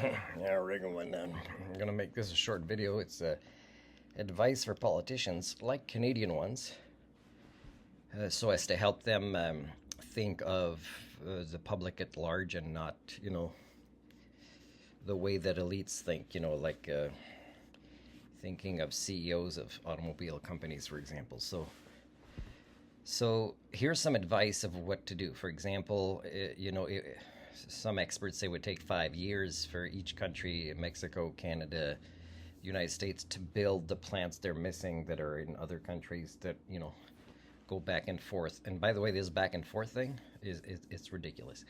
Yeah, regular one. I'm gonna make this a short video. It's advice for politicians, like Canadian ones, so as to help them think of the public at large and not, the way that elites think. Like thinking of CEOs of automobile companies, for example. So here's some advice of what to do. For example, some experts say it would take 5 years for each country, Mexico, Canada, United States, to build the plants they're missing that are in other countries that, go back and forth. And by the way, this back and forth thing it's ridiculous.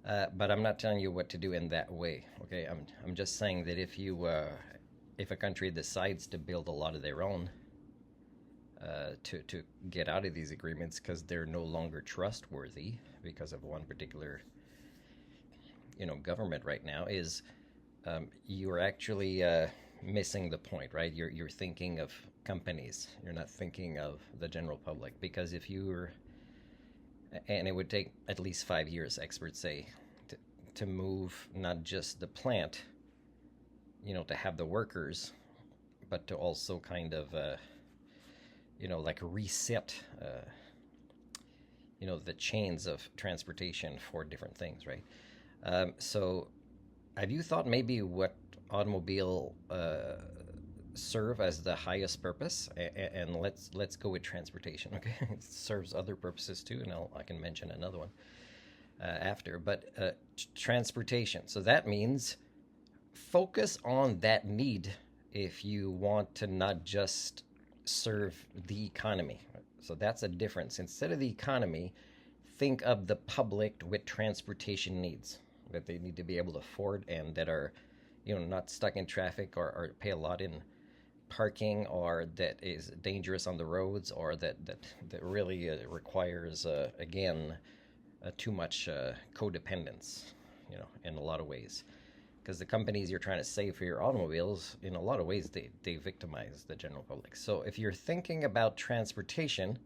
But I'm not telling you what to do in that way. Okay, I'm just saying that if a country decides to build a lot of their own, to get out of these agreements because they're no longer trustworthy because of one particular government right now, is you're actually missing the point, right? You're thinking of companies. You're not thinking of the general public, because if you were, and it would take at least 5 years, experts say, to move not just the plant, to have the workers, but to also kind of like reset, the chains of transportation for different things, right? So, have you thought maybe what automobile serve as the highest purpose? And let's go with transportation, okay? It serves other purposes too, and I can mention another one after. But transportation. So that means focus on that need if you want to not just serve the economy. So that's a difference. Instead of the economy, think of the public with transportation needs that they need to be able to afford, and that are, not stuck in traffic, or pay a lot in parking, or that is dangerous on the roads, or that really requires, again, too much codependence, in a lot of ways. Because the companies you're trying to save for your automobiles, in a lot of ways, they victimize the general public. So if you're thinking about transportation,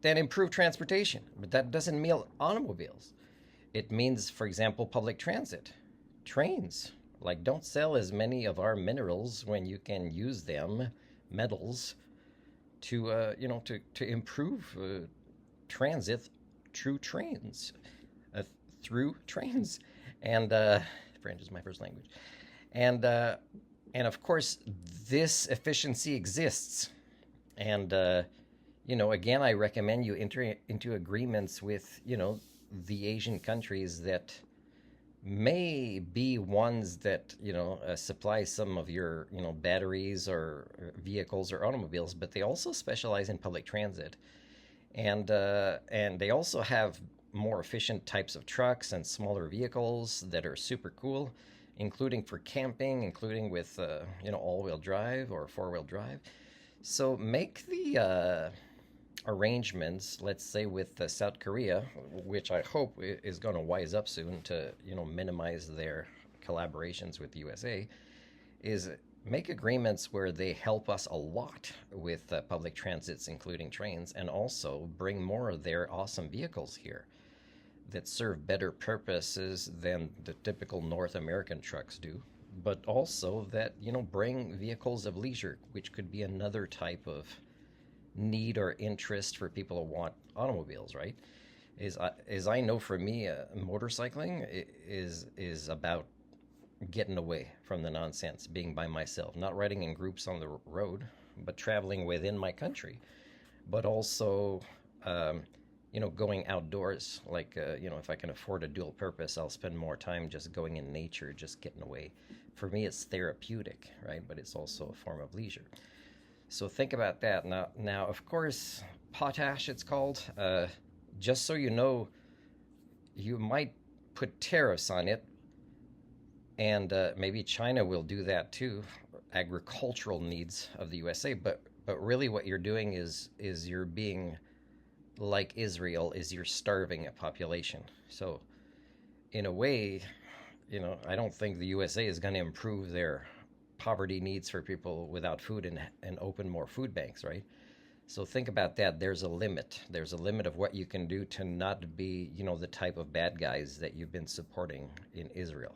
then improve transportation. But that doesn't mean automobiles. It means, for example, public transit, trains. Like, don't sell as many of our minerals when you can use them, metals, to improve transit through trains, and French is my first language, and of course this efficiency exists, and again, I recommend you enter into agreements with the Asian countries that may be ones that supply some of your batteries or vehicles or automobiles, but they also specialize in public transit, and they also have more efficient types of trucks and smaller vehicles that are super cool, including for camping, including with all-wheel drive or four-wheel drive. So make the arrangements, let's say with South Korea, which I hope is going to wise up soon to minimize their collaborations with the USA, is make agreements where they help us a lot with public transits, including trains, and also bring more of their awesome vehicles here that serve better purposes than the typical North American trucks do, but also that bring vehicles of leisure, which could be another type of need or interest for people who want automobiles, right? As I know, for me, motorcycling is about getting away from the nonsense, being by myself, not riding in groups on the road, but traveling within my country, but also going outdoors. Like if I can afford a dual purpose, I'll spend more time just going in nature, just getting away. For me, it's therapeutic, right? But it's also a form of leisure. So think about that. Now, of course, potash, it's called. Just so you know, you might put tariffs on it, and maybe China will do that too, agricultural needs of the USA. But really, what you're doing is you're being like Israel, is you're starving a population. So, in a way, I don't think the USA is going to improve their poverty needs for people without food and open more food banks, right? So think about that. There's a limit. There's a limit of what you can do to not be, the type of bad guys that you've been supporting in Israel.